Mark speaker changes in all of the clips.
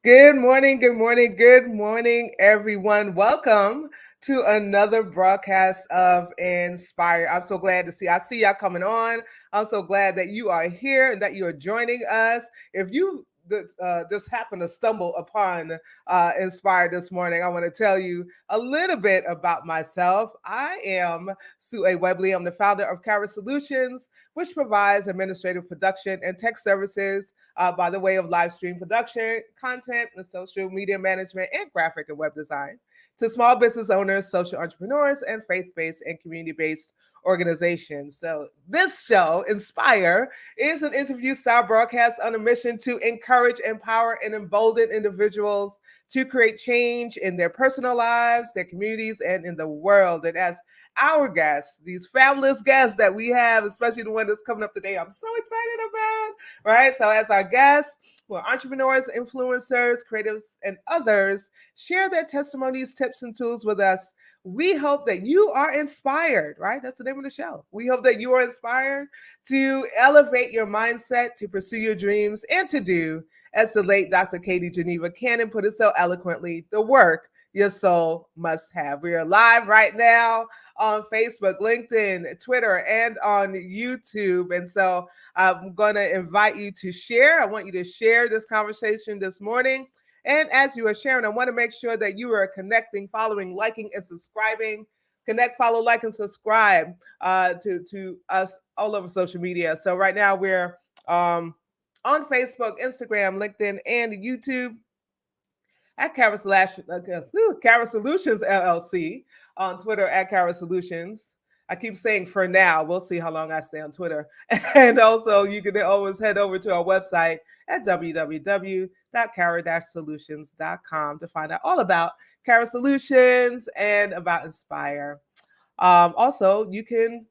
Speaker 1: Good morning, good morning, good morning, everyone. Welcome to another broadcast of Inspire. I'm so glad to see. I see y'all coming on. I'm so glad that you are here and that you are joining us. If you just happen to stumble upon Inspire this morning, I want to tell you a little bit about myself. I am Sue A. Webley. I'm the founder of Cara Solutions, which provides administrative production and tech services by the way of live stream production, content, and social media management, and graphic and web design to small business owners, social entrepreneurs, and faith based and community based organizations. So, this show, Inspire, is an interview style broadcast on a mission to encourage, empower, and embolden individuals to create change in their personal lives, their communities, and in the world. And as our guests, these fabulous guests that we have, especially the one that's coming up today, I'm so excited about, right? So, as our guests, where entrepreneurs, influencers, creatives, and others share their testimonies, tips, and tools with us, we hope that you are inspired, right? That's the name of the show. We hope that you are inspired to elevate your mindset, to pursue your dreams, and to do, as the late Dr. Katie Geneva Cannon put it so eloquently, the work your soul must have. We are live right now on Facebook, LinkedIn, Twitter, and on YouTube. And so I'm going to invite you to share. I want you to share this conversation this morning. And as you are sharing, I want to make sure that you are connecting, following, liking, and subscribing. Connect, follow, like, and subscribe to us all over social media. So right now we're on Facebook, Instagram, LinkedIn, and YouTube at Cara Solutions LLC, on Twitter at Cara Solutions. I keep saying for now. We'll see how long I stay on Twitter. And also, you can always head over to our website at www.cara-solutions.com to find out all about Cara Solutions and about Inspire. Also, you can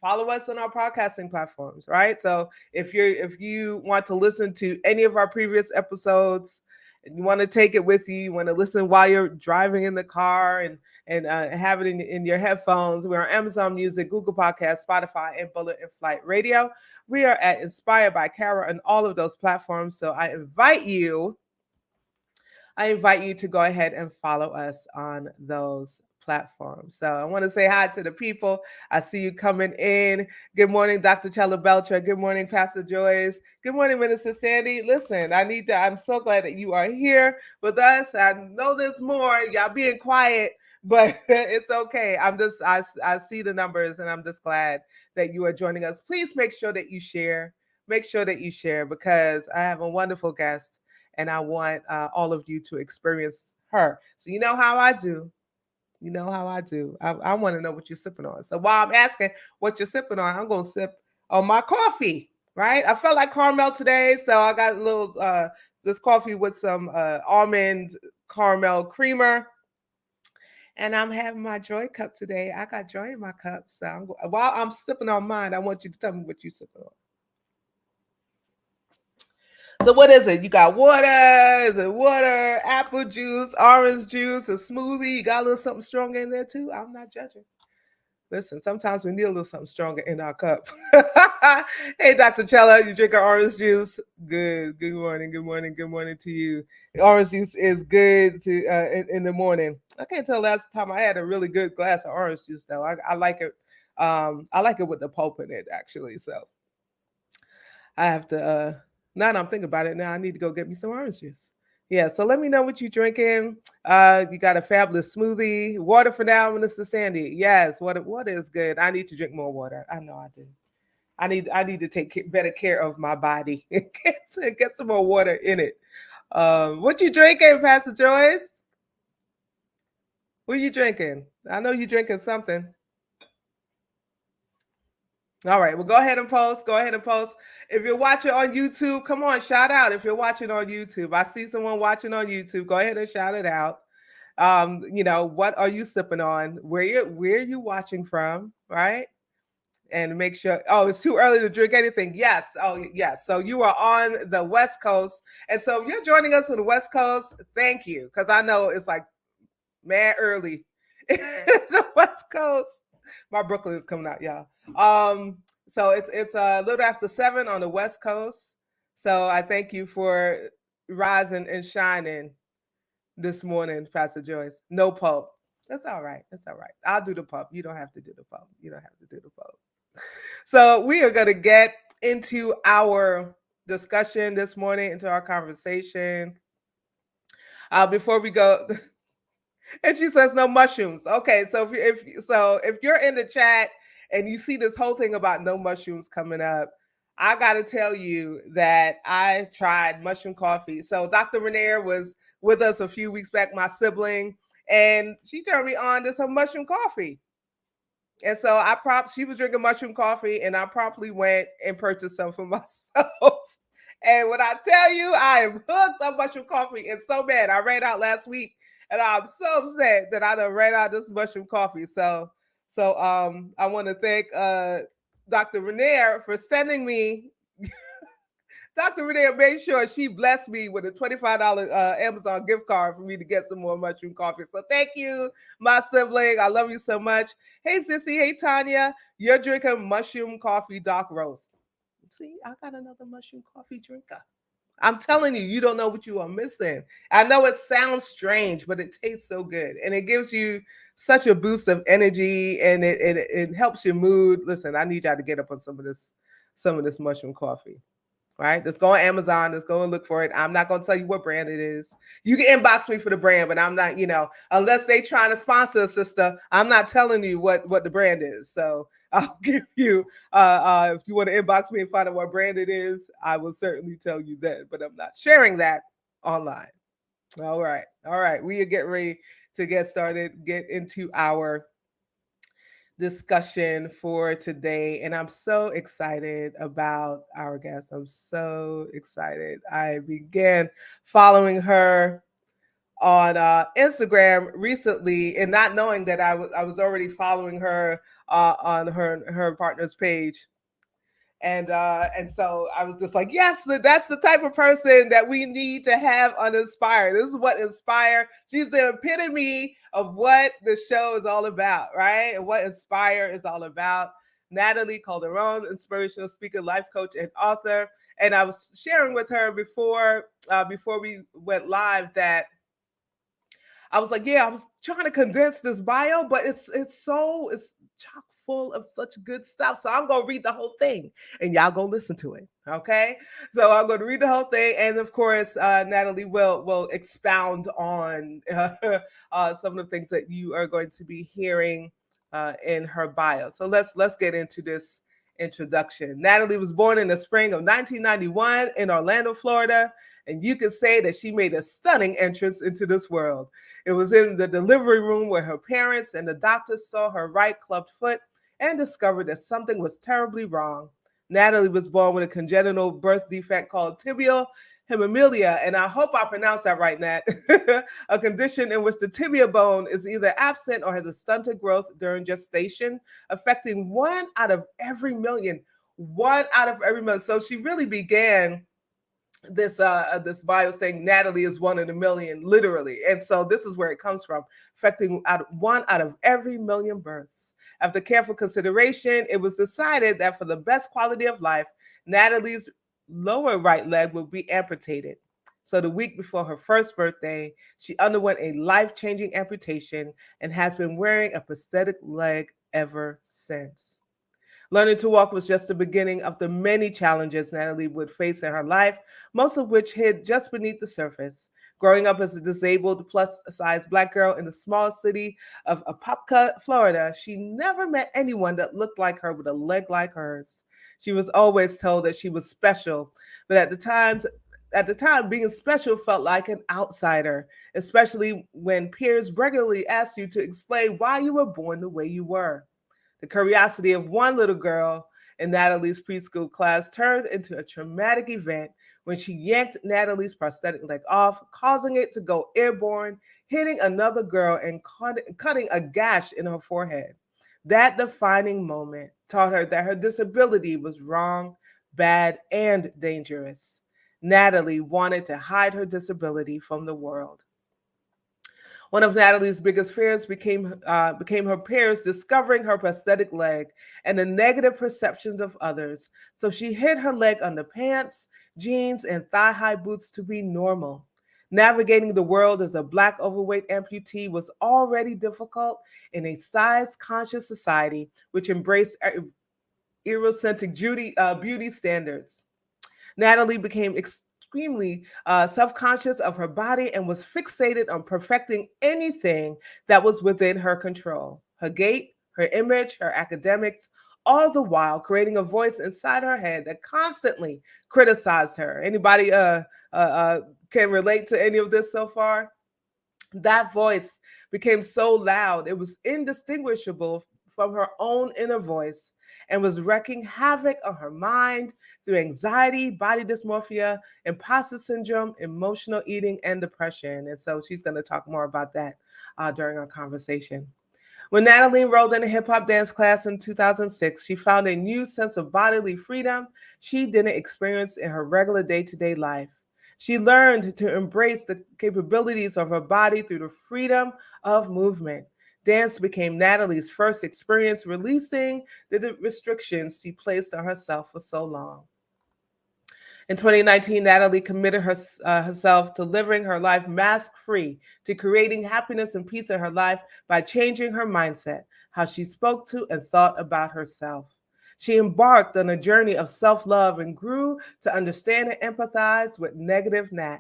Speaker 1: follow us on our podcasting platforms, right? So if you want to listen to any of our previous episodes, and you want to take it with you want to listen while you're driving in the car and have it in your headphones, we're on Amazon Music, Google Podcasts, Spotify, and Bullet and Flight Radio. We are at Inspired by Cara on all of those platforms. So I invite you to go ahead and follow us on those platforms. So I want to say hi to the people. I see you coming in. Good morning, Dr. Chella Belcher. Good morning, Pastor Joyce. Good morning, Minister Sandy. Listen, I'm so glad that you are here with us. I know there's more. Y'all being quiet, but it's okay. I see the numbers and I'm just glad that you are joining us. Please make sure that you share. Make sure that you share because I have a wonderful guest and I want all of you to experience her. So you know how I do. You know how I do. I want to know what you're sipping on. So while I'm asking what you're sipping on, I'm going to sip on my coffee, right? I felt like caramel today, so I got a little this coffee with some almond caramel creamer. And I'm having my joy cup today. I got joy in my cup. So while I'm sipping on mine, I want you to tell me what you're sipping on. So what is it? You got water? Is it water, apple juice, orange juice, a smoothie? You got a little something stronger in there too? I'm not judging. Listen, sometimes we need a little something stronger in our cup. Hey, Dr. Chella, you drink our orange juice? Good. Good morning. Good morning. Good morning to you. Orange juice is good to in the morning. I can't tell last time I had a really good glass of orange juice though. I like it. I like it with the pulp in it actually. So I have to now that I'm thinking about it, now I need to go get me some orange juice. Yeah, so let me know what you're drinking. You got a fabulous smoothie. Water for now, Minister Sandy. Yes, water is good. I need to drink more water. I know I do. I need to take better care of my body. Get some more water in it. What you drinking, Pastor Joyce? What you drinking? I know you drinking something. All right, well, go ahead and post. Go ahead and post. If you're watching on YouTube, come on, shout out. If you're watching on YouTube, I see someone watching on YouTube. Go ahead and shout it out. What are you sipping on? Where you watching from, right? And make sure. Oh, it's too early to drink anything. Yes. Oh, yes. So you are on the West Coast, and so if you're joining us on the West Coast, thank you, because I know it's like mad early. The West Coast. My Brooklyn is coming out, y'all. So it's a little after 7 on the West Coast. So I thank you for rising and shining this morning, Pastor Joyce. No pulp. That's all right. That's all right. I'll do the pulp. You don't have to do the pulp. You don't have to do the pulp. So we are going to get into our discussion this morning, into our conversation. Before we go, and she says no mushrooms. Okay, so if you're in the chat and you see this whole thing about no mushrooms coming up, I got to tell you that I tried mushroom coffee. So Dr. Renier was with us a few weeks back, my sibling, and she turned me on to some mushroom coffee. And so she was drinking mushroom coffee, and I promptly went and purchased some for myself. And when I tell you, I am hooked on mushroom coffee, and so bad. I ran out last week, and I'm so upset that I done ran out this mushroom coffee. So I want to thank Dr. Renier for sending me. Dr. Renee made sure she blessed me with a $25 Amazon gift card for me to get some more mushroom coffee. So thank you, my sibling. I love you so much. Hey, Sissy. Hey, Tanya. You're drinking mushroom coffee dark roast. See, I got another mushroom coffee drinker. I'm telling you, you don't know what you are missing. I know it sounds strange, but it tastes so good. And it gives you such a boost of energy, and it helps your mood. Listen, I need y'all to get up on some of this mushroom coffee. Right? Just go on Amazon. Just go and look for it. I'm not going to tell you what brand it is. You can inbox me for the brand, but I'm not, unless they trying to sponsor a sister, I'm not telling you what the brand is. So I'll give you, if you want to inbox me and find out what brand it is, I will certainly tell you that, but I'm not sharing that online. All right. All right. We are getting ready to get started, get into our discussion for today, and I'm so excited about our guest. I'm so excited. I began following her on Instagram recently, and not knowing that I was already following her on her partner's page. And so I was just like, yes, that's the type of person that we need to have on Inspire. This is what Inspire. She's the epitome of what the show is all about, right? And what Inspire is all about. Nathalie Calderon, inspirational speaker, life coach, and author. And I was sharing with her before we went live that I was like, yeah, I was trying to condense this bio, but it's chock full of such good stuff. So I'm gonna read the whole thing, and y'all go listen to it. Okay, so I'm going to read the whole thing, and of course, Nathalie will expound on some of the things that you are going to be hearing in her bio. So let's get into this introduction. Nathalie was born in the spring of 1991 in Orlando, Florida, and you could say that she made a stunning entrance into this world. It was in the delivery room where her parents and the doctors saw her right clubbed foot and discovered that something was terribly wrong. Nathalie was born with a congenital birth defect called tibial hemimelia, and I hope I pronounced that right, Nat, a condition in which the tibia bone is either absent or has a stunted growth during gestation, affecting 1 out of every million. 1 out of every million. So she really began this bio saying Nathalie is 1 in a million, literally. And so this is where it comes from, affecting 1 out of every million births. After careful consideration, it was decided that for the best quality of life, Nathalie's lower right leg would be amputated. So the week before her first birthday, she underwent a life-changing amputation and has been wearing a prosthetic leg ever since. Learning to walk was just the beginning of the many challenges Nathalie would face in her life, most of which hid just beneath the surface. Growing up as a disabled plus-size Black girl in the small city of Apopka, Florida, she never met anyone that looked like her with a leg like hers. She was always told that she was special, but at the time, being special felt like an outsider, especially when peers regularly asked you to explain why you were born the way you were. The curiosity of one little girl in Nathalie's preschool class turned into a traumatic event when she yanked Nathalie's prosthetic leg off, causing it to go airborne, hitting another girl and cutting a gash in her forehead. That defining moment taught her that her disability was wrong, bad, and dangerous. Nathalie wanted to hide her disability from the world. One of Natalie's biggest fears became her peers discovering her prosthetic leg and the negative perceptions of others. So she hid her leg under pants, jeans, and thigh-high boots to be normal. Navigating the world as a Black overweight amputee was already difficult in a size-conscious society which embraced Eurocentric beauty standards. Natalie became extremely self conscious of her body and was fixated on perfecting anything that was within her control: her gait, her image, her academics, all the while creating a voice inside her head that constantly criticized her. Anybody can relate to any of this so far? That voice became so loud, it was indistinguishable from her own inner voice and was wreaking havoc on her mind through anxiety, body dysmorphia, imposter syndrome, emotional eating, and depression. And so she's going to talk more about that during our conversation. When Natalie enrolled in a hip hop dance class in 2006, she found a new sense of bodily freedom she didn't experience in her regular day-to-day life. She learned to embrace the capabilities of her body through the freedom of movement. Dance became Natalie's first experience releasing the restrictions she placed on herself for so long. In 2019, Natalie committed herself to living her life mask-free, to creating happiness and peace in her life by changing her mindset, how she spoke to and thought about herself. She embarked on a journey of self-love and grew to understand and empathize with negative Nat.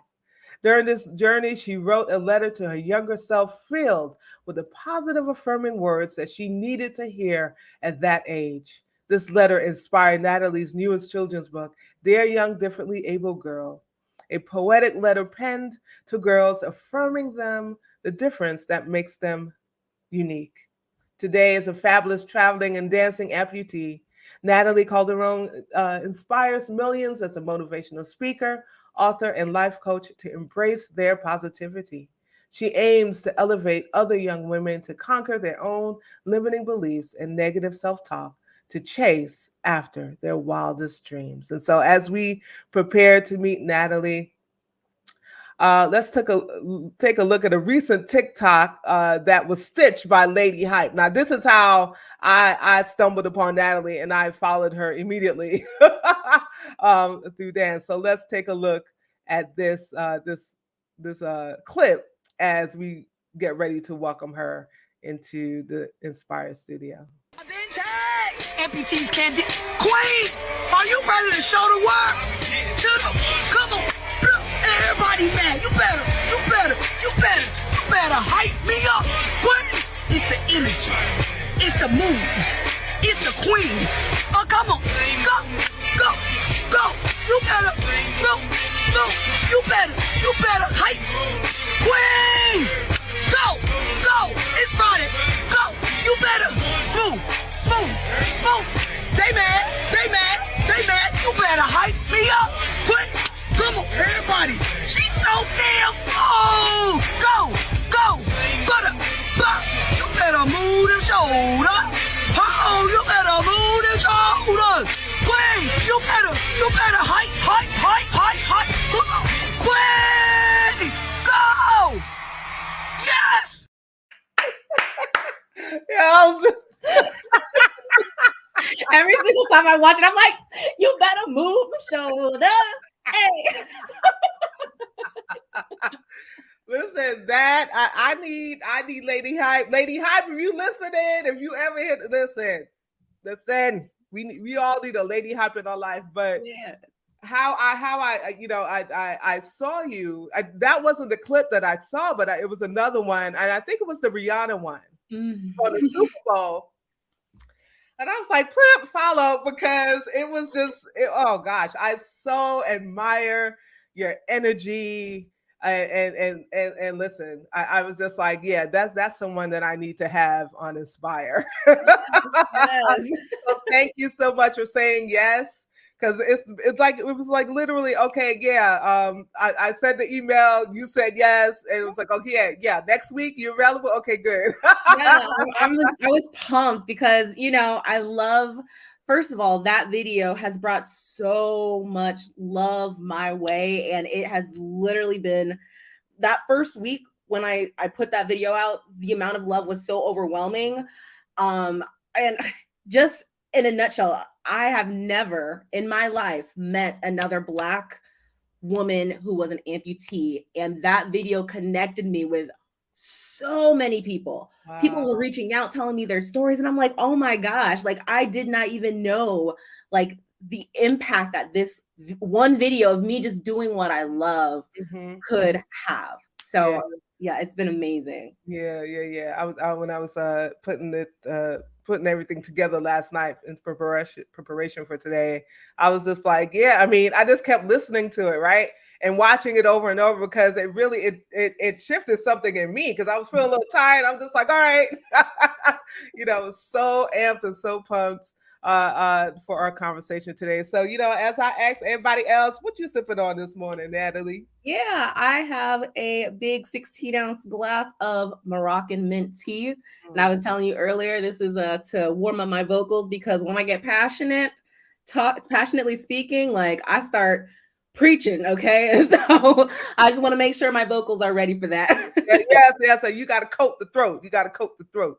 Speaker 1: During this journey, she wrote a letter to her younger self filled with the positive affirming words that she needed to hear at that age. This letter inspired Natalie's newest children's book, Dear Young Differently Able Girl, a poetic letter penned to girls affirming them the difference that makes them unique. Today, as a fabulous traveling and dancing amputee, Nathalie Calderon inspires millions as a motivational speaker, author, and life coach to embrace their positivity. She aims to elevate other young women to conquer their own limiting beliefs and negative self-talk, to chase after their wildest dreams. And so as we prepare to meet Natalie, let's take a look at a recent TikTok that was stitched by Lady Hype. Now, this is how I stumbled upon Natalie, and I followed her immediately through dance. So let's take a look at this clip as we get ready to welcome her into the Inspire studio.
Speaker 2: Amputees can't Queen, are you ready to show the world? Come on. Everybody mad. You better hype me up. What? It's the energy. It's the mood. It's the queen. Oh, come on. Go. You better. Go. You better hype. Queen. Go. It's Friday. Go. You better move. They mad. You better hype me up. What? Come on, everybody. She's so damn slow. Go. You better move them shoulders. Oh, you better move them shoulders. Queen, you better hype. Come on. Queen, go. Yes.
Speaker 3: Every single time I watch it, I'm like, you better move the shoulders. Hey.
Speaker 1: Listen, that I need Lady Hype. Lady Hype, if you listening, if you ever hit listen, we all need a Lady Hype in our life. But
Speaker 3: yeah.
Speaker 1: how I saw you. That wasn't the clip that I saw, but it was another one, and I think it was the Rihanna one on the Super Bowl. And I was like, put up follow, because it was just, oh gosh, I so admire your energy. And listen, I was just like, yeah, that's someone that I need to have on Inspire. Yes. So thank you so much for saying yes. Because it's like, it was like literally, okay, yeah. I sent the email, you said yes, and it was like, okay, yeah, next week you're available. Okay, good.
Speaker 3: Yeah, I was pumped because I love. First of all, that video has brought so much love my way, and it has literally been that first week when I put that video out, the amount of love was so overwhelming. And just in a nutshell, I have never in my life met another Black woman who was an amputee, and that video connected me with so many people. People
Speaker 1: Wow.
Speaker 3: were reaching out telling me their stories, and I'm like, oh my gosh, like I did not even know like the impact that this one video of me just doing what I love
Speaker 1: Mhm.
Speaker 3: could have.
Speaker 1: Yeah.
Speaker 3: So yeah, it's been amazing.
Speaker 1: Yeah. When I was putting everything together last night in preparation for today, I was just like, yeah. I mean, I just kept listening to it, right, and watching it over and over because it really it shifted something in me because I was feeling a little tired. I'm just like, all right, I was so amped and so pumped for our conversation today. So, as I asked everybody else, what you sipping on this morning, Natalie?
Speaker 3: Yeah, I have a big 16-ounce glass of Moroccan mint tea. And I was telling you earlier, this is to warm up my vocals because when I get passionately speaking, like I start preaching, okay? And so I just want to make sure my vocals are ready for that.
Speaker 1: Yes. So you got to coat the throat. You got to coat the throat.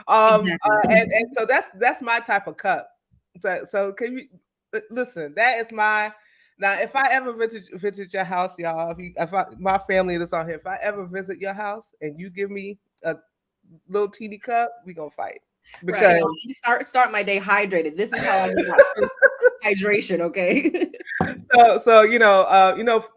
Speaker 1: And so that's my type of cup. So can you listen? That is my now. If I ever visit your house, y'all, my family that's on here, if I ever visit your house and you give me a little teeny cup, we gonna fight
Speaker 3: Right.
Speaker 1: because
Speaker 3: You start my day hydrated. This is how I get that first hydration, okay?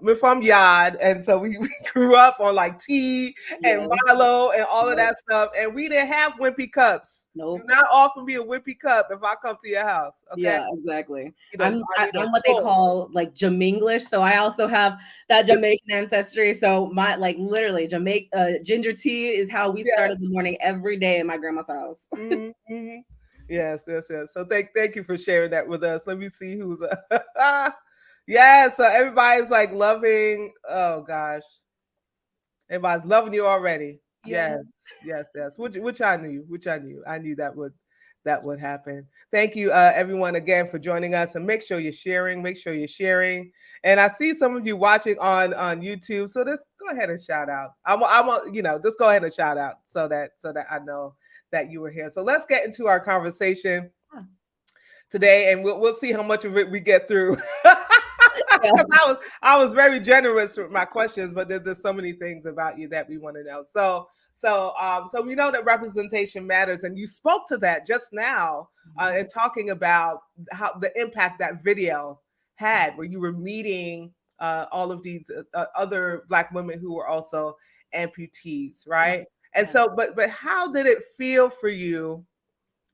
Speaker 1: we're from Yad, and so we grew up on like tea and
Speaker 3: Yeah.
Speaker 1: Milo and all of
Speaker 3: Yeah.
Speaker 1: that stuff, and we didn't have wimpy cups. Do
Speaker 3: Nope.
Speaker 1: not offer me a wimpy cup if I come to your house, okay?
Speaker 3: Yeah, exactly.
Speaker 1: I need a
Speaker 3: I'm what they
Speaker 1: full.
Speaker 3: call like Jaminglish. So I also have that Jamaican ancestry. So my like literally Jamaica ginger tea is how we
Speaker 1: Yeah.
Speaker 3: started the morning every day in my grandma's house.
Speaker 1: Mhm. Yes. So thank you for sharing that with us. Let me see who's yeah. So everybody's like loving. Oh gosh, everybody's loving you already.
Speaker 3: Yeah.
Speaker 1: Yes. Which I knew. I knew that would happen. Thank you, everyone, again for joining us. And make sure you're sharing. Make sure you're sharing. And I see some of you watching on YouTube. So just go ahead and shout out. Just go ahead and shout out so that I know that you were here. So let's get into our conversation today, and we'll see how much of it we get through.
Speaker 3: Yeah.
Speaker 1: I was very generous with my questions, but there's just so many things about you that we want to know. So we know that representation matters, and you spoke to that just now in talking about how the impact that video had, where you were meeting all of these other Black women who were also amputees, right? And so, but how did it feel for you?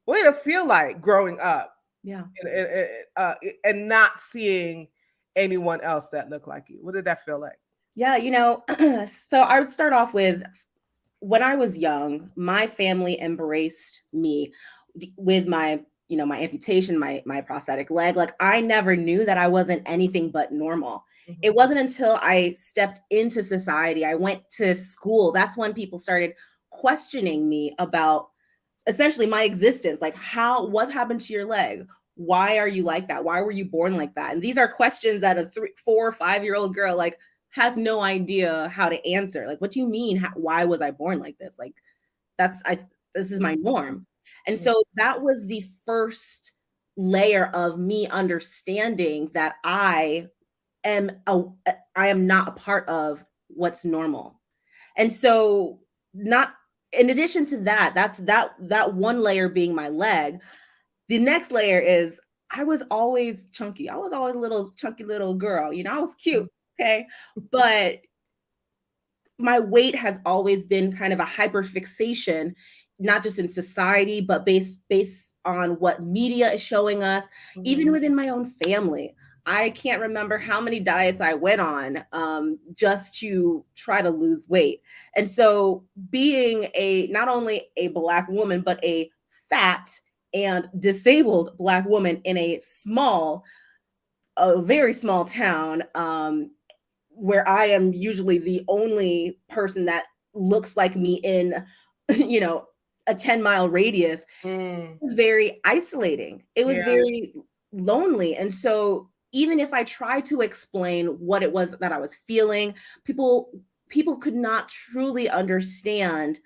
Speaker 1: What did it feel like growing up?
Speaker 3: Yeah.
Speaker 1: And not seeing anyone else that looked like you? What did that feel like?
Speaker 3: Yeah, so I would start off with when I was young, my family embraced me with my amputation, my prosthetic leg. Like I never knew that I wasn't anything but normal. It wasn't until I stepped into society, I went to school, that's when people started questioning me about essentially my existence. Like what happened to your leg? Why are you like that? Why were you born like that? And these are questions that a 4 or 5-year-old girl like has no idea how to answer. Like, what do you mean? Why was I born like this? Like, this is my norm. And so that was the first layer of me understanding that I am not a part of what's normal. And so not in addition to that, that's that one layer being my leg. The next layer is I was always chunky. I was always a little chunky little girl. I was cute. Okay. But my weight has always been kind of a hyperfixation, not just in society, but based on what media is showing us, even within my own family. I can't remember how many diets I went on just to try to lose weight. And so being not only a Black woman, but a fat and disabled Black woman in a very small town, where I am usually the only person that looks like me in, a 10-mile radius, it was very isolating. It was very lonely. And so even if I tried to explain what it was that I was feeling, people people could not truly understand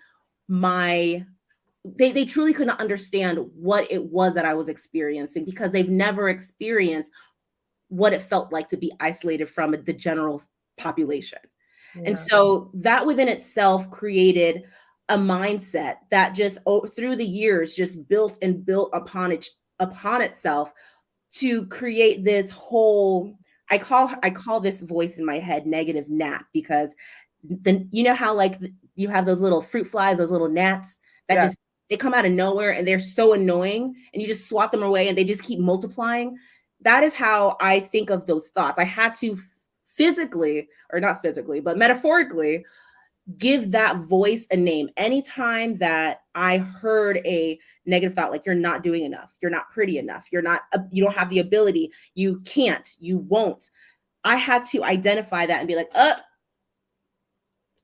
Speaker 3: they truly could not understand what it was that I was experiencing, because they've never experienced what it felt like to be isolated from the general population. And
Speaker 1: Yeah.
Speaker 3: so that within itself created a mindset that just through the years just built and built upon itself to create this whole, I call this voice in my head negative gnat, because then you know how like you have those little fruit flies, those little gnats that
Speaker 1: Yeah.
Speaker 3: just they come out of nowhere and they're so annoying and you just swat them away and they just keep multiplying. That is how I think of those thoughts. I had to physically, or not physically, but metaphorically give that voice a name. Anytime that I heard a negative thought, like you're not doing enough, you're not pretty enough, you don't have the ability, you can't, you won't, I had to identify that and be like,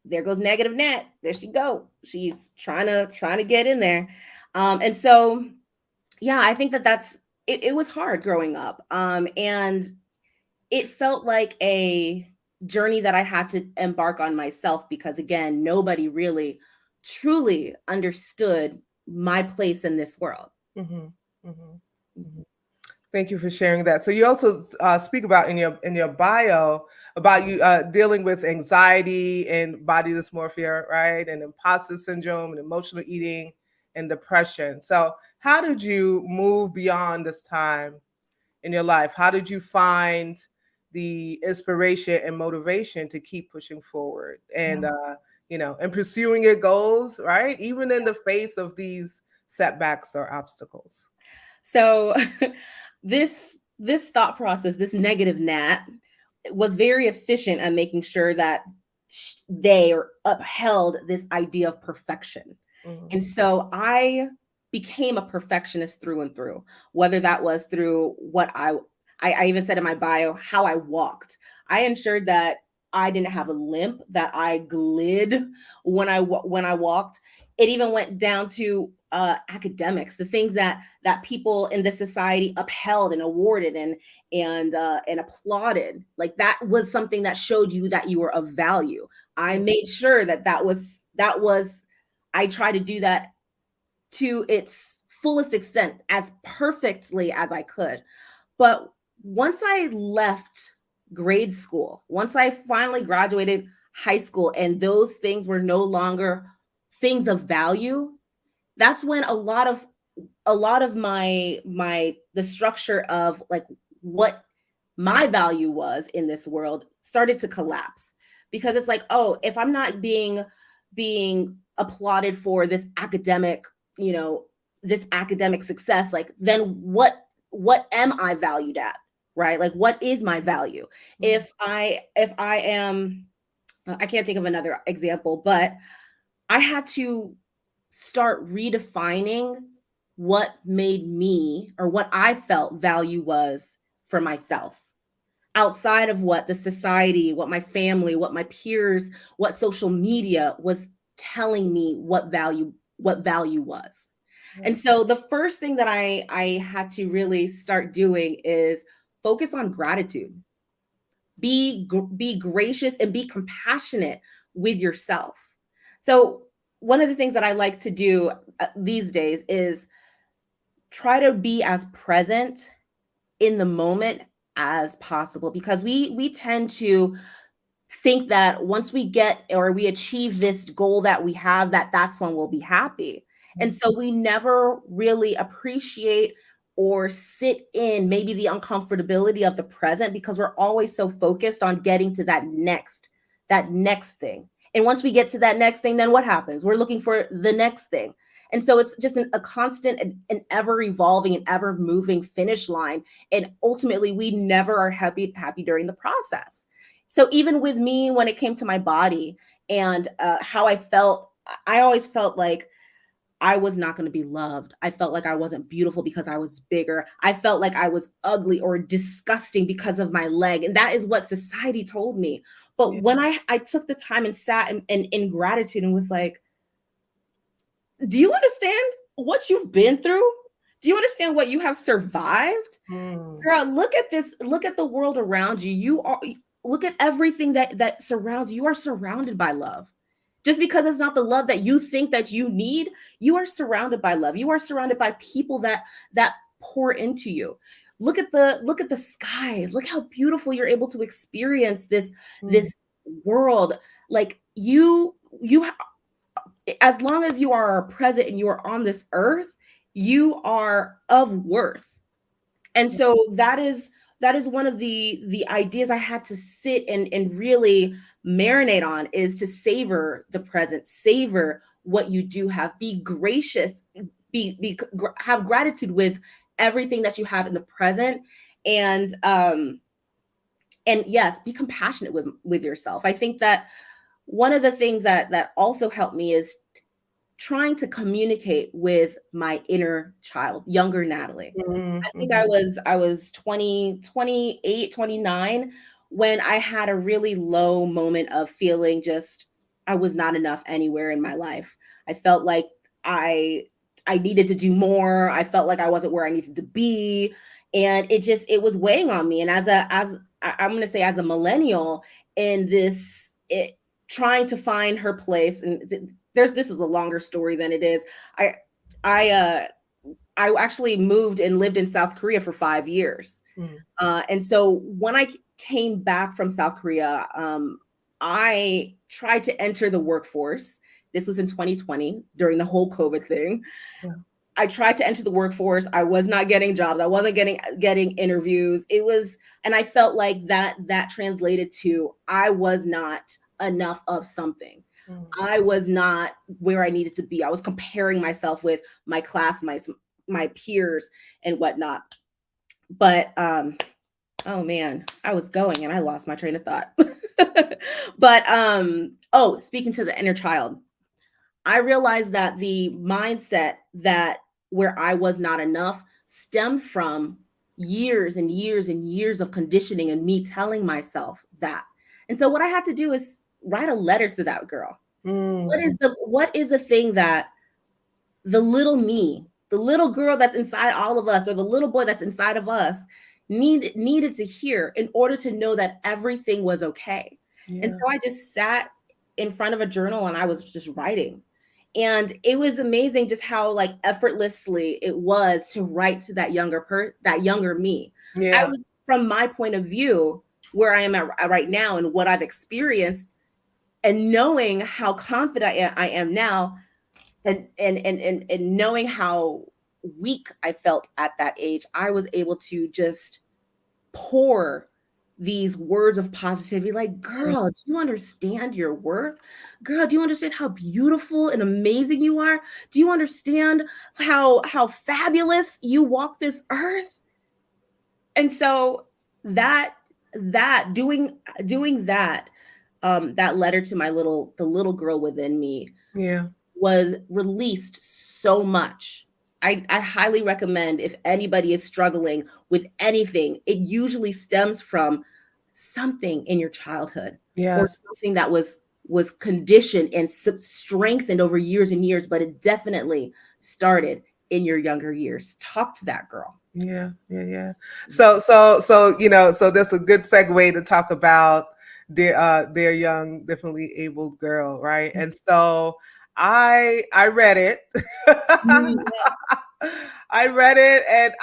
Speaker 3: there goes negative Nat. There she go. She's trying to get in there. And so, yeah, I think that's it. It was hard growing up. And it felt like a journey that I had to embark on myself, because again, nobody really truly understood my place in this world.
Speaker 1: Mm-hmm. Mm-hmm. Mm-hmm. Thank you for sharing that. So you also speak about in your bio about you dealing with anxiety and body dysmorphia, right, and imposter syndrome and emotional eating and depression. So how did you move beyond this time in your life? How did you find the inspiration and motivation to keep pushing forward and and pursuing your goals, right, even in the face of these setbacks or obstacles?
Speaker 3: So this thought process, this negative Nat, was very efficient at making sure that they upheld this idea of perfection.
Speaker 1: Mm-hmm.
Speaker 3: And so I became a perfectionist through and through, whether that was through what I even said in my bio, how I walked. I ensured that I didn't have a limp, that I glid when I walked. It even went down to academics, the things that people in this society upheld and awarded and applauded. Like that was something that showed you that you were of value. I made sure that was I try to do that to its fullest extent, as perfectly as I could. But once I left grade school, once I finally graduated high school and those things were no longer things of value, that's when a lot of the structure of like what my value was in this world started to collapse. Because it's like, oh, if I'm not being applauded for this academic, this academic success, like then what am I valued at, right? Like what is my value? If I am, I can't think of another example, but I had to start redefining what made me, or what I felt value was for myself, outside of what the society, what my family, what my peers, what social media was telling me what value was. And so the first thing that I had to really start doing is focus on gratitude. Be gracious and be compassionate with yourself. So one of the things that I like to do these days is try to be as present in the moment as possible, because we tend to think that once we get or we achieve this goal that we have, that's when we'll be happy. And so we never really appreciate or sit in maybe the uncomfortability of the present, because we're always so focused on getting to that next thing. And once we get to that next thing, then what happens? We're looking for the next thing. And so it's just a constant and ever evolving and ever moving finish line. And ultimately, we never are happy during the process. So even with me, when it came to my body and how I felt, I always felt like I was not going to be loved. I felt like I wasn't beautiful because I was bigger. I felt like I was ugly or disgusting because of my leg. And that is what society told me. But when I took the time and sat in gratitude and was like, do you understand what you've been through? Do you understand what you have survived? Girl, look at this. Look at the world around you. look at everything that surrounds you. You are surrounded by love. Just because it's not the love that you think that you need, you are surrounded by love. You are surrounded by people that pour into you. Look at the sky. Look how beautiful you're able to experience
Speaker 1: Mm.
Speaker 3: this world. Like you as long as you are present and you are on this earth, you are of worth. And so that is one of the ideas I had to sit and really marinate on, is to savor the present, savor what you do have, be gracious, have gratitude with everything that you have in the present, and and yes, be compassionate with yourself. I think that one of the things that also helped me is trying to communicate with my inner child, younger Natalie.
Speaker 1: Mhm,
Speaker 3: I think
Speaker 1: mhm.
Speaker 3: I was 20, 28, 29 when I had a really low moment of feeling just I was not enough anywhere in my life. I felt like I I needed to do more. I felt like I wasn't where I needed to be, and it was weighing on me. And I'm going to say, as a millennial in trying to find her place, and this is a longer story than it is. I I uh I actually moved and lived in South Korea for 5 years.
Speaker 1: Mm.
Speaker 3: And so when I came back from South Korea, I tried to enter the workforce. This was in 2020 during the whole COVID thing.
Speaker 1: Yeah.
Speaker 3: I tried to enter the workforce. I was not getting jobs. I wasn't getting interviews. It was, and I felt like that translated to I was not enough of something.
Speaker 1: Mm.
Speaker 3: I was not where I needed to be. I was comparing myself with my classmates, my peers, and whatnot. But oh man, I was going and I lost my train of thought. But oh, speaking to the inner child, I realized that the mindset that where I was not enough stemmed from years and years and years of conditioning and me telling myself that. And so what I had to do is write a letter to that girl.
Speaker 1: Mm.
Speaker 3: What is the thing that the little me, the little girl that's inside all of us, or the little boy that's inside of us, needed to hear in order to know that everything was okay. And
Speaker 1: Yeah.
Speaker 3: so I just sat in front of a journal and I was just writing. And it was amazing just how like effortlessly it was to write to that younger me. I
Speaker 1: Yeah.
Speaker 3: was, from my point of view, where I am at right now and what I've experienced, and knowing how confident I am now, and knowing how weak I felt at that age, I was able to just pour these words of positivity, like,
Speaker 1: Mm.
Speaker 3: girl, do you understand your worth? Girl, do you understand how beautiful and amazing you are? Do you understand how fabulous you walk this earth? And so that doing that letter to the little girl within me
Speaker 1: Yeah.
Speaker 3: was released so much. I highly recommend, if anybody is struggling with anything, it usually stems from something in your childhood, or
Speaker 1: Yes.
Speaker 3: something that was conditioned and strengthened over years and years, but it definitely started in your younger years. Talk to that girl.
Speaker 1: Yeah. Yeah. Yeah. So so that's a good segue to talk about their young, differently abled girl, right? And so I read it.
Speaker 3: Mhm.
Speaker 1: I read it, and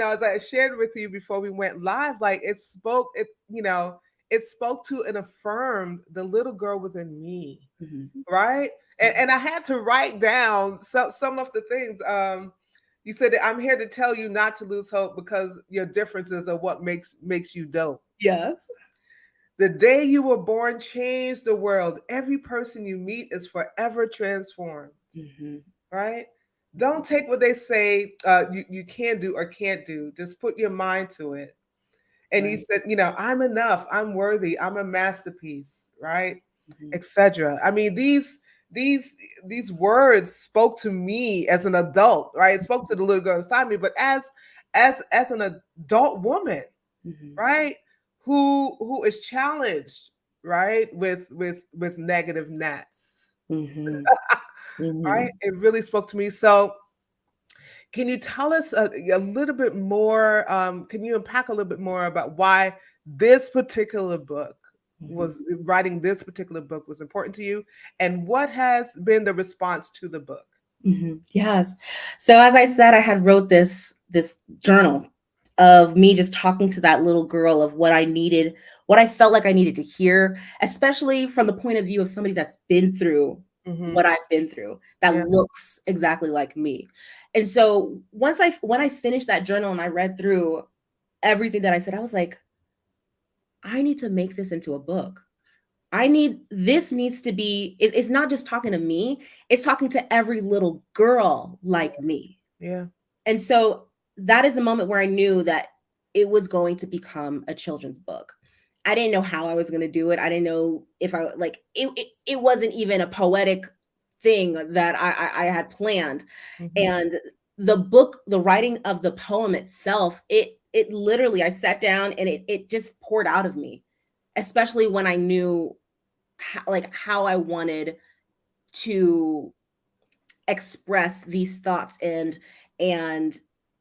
Speaker 1: as I shared with you before we went live, like it spoke to and affirmed the little girl within me,
Speaker 3: Mhm.
Speaker 1: right? And I had to write down some of the things. You said that I'm here to tell you not to lose hope because your differences are what makes you dope.
Speaker 3: Yes.
Speaker 1: The day you were born changed the world. Every person you meet is forever transformed,
Speaker 3: Mhm.
Speaker 1: right? Don't take what they say you can do or can't do. Just put your mind to it. And he
Speaker 3: Right.
Speaker 1: said, I'm enough, I'm worthy, I'm a masterpiece, right?
Speaker 3: Mhm.
Speaker 1: Etc. I mean, these these words spoke to me as an adult, right? It spoke to the little girl inside me, but as an adult woman,
Speaker 3: Mhm.
Speaker 1: right? Who is challenged, right? With negative nats.
Speaker 3: Mhm.
Speaker 1: Right?
Speaker 3: Mhm.
Speaker 1: It really spoke to me. So can you tell us a little bit more? Can you unpack a little bit more about why this particular book
Speaker 3: Mhm.
Speaker 1: was writing this particular book was important to you, and what has been the response to the book?
Speaker 3: Yes. So as I said, I had wrote this journal of me just talking to that little girl of what I needed, what I felt like I needed to hear, especially from the point of view of somebody that's been through
Speaker 1: Mm-hmm.
Speaker 3: what I've been through, that
Speaker 1: Yeah.
Speaker 3: looks exactly like me. And so when I finished that journal and I read through everything that I said, I was like, I need to make this into a book. This needs to be, it's not just talking to me, it's talking to every little girl like me.
Speaker 1: Yeah.
Speaker 3: And so that is the moment where I knew that it was going to become a children's book. I didn't know how I was going to do it. I didn't know if I like it wasn't even a poetic thing that I had planned.
Speaker 1: Mm-hmm.
Speaker 3: And the book, the writing of the poem itself, it literally, I sat down and it just poured out of me, especially when I knew how I wanted to express these thoughts and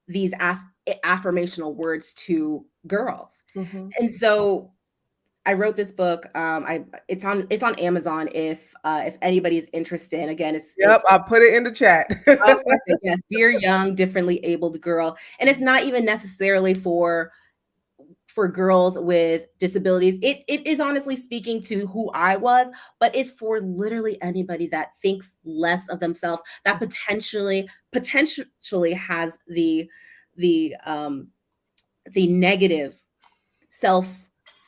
Speaker 3: these affirmational words to girls.
Speaker 1: Mm-hmm.
Speaker 3: And so I wrote this book. It's on Amazon if anybody's interested. Again,
Speaker 1: Yep,
Speaker 3: it's
Speaker 1: I'll put it in the chat.
Speaker 3: oh, perfect. Yes, Dear Young Differently Abled Girl, and it's not even necessarily for girls with disabilities. It is honestly speaking to who I was, but it's for literally anybody that thinks less of themselves, that potentially has the the negative self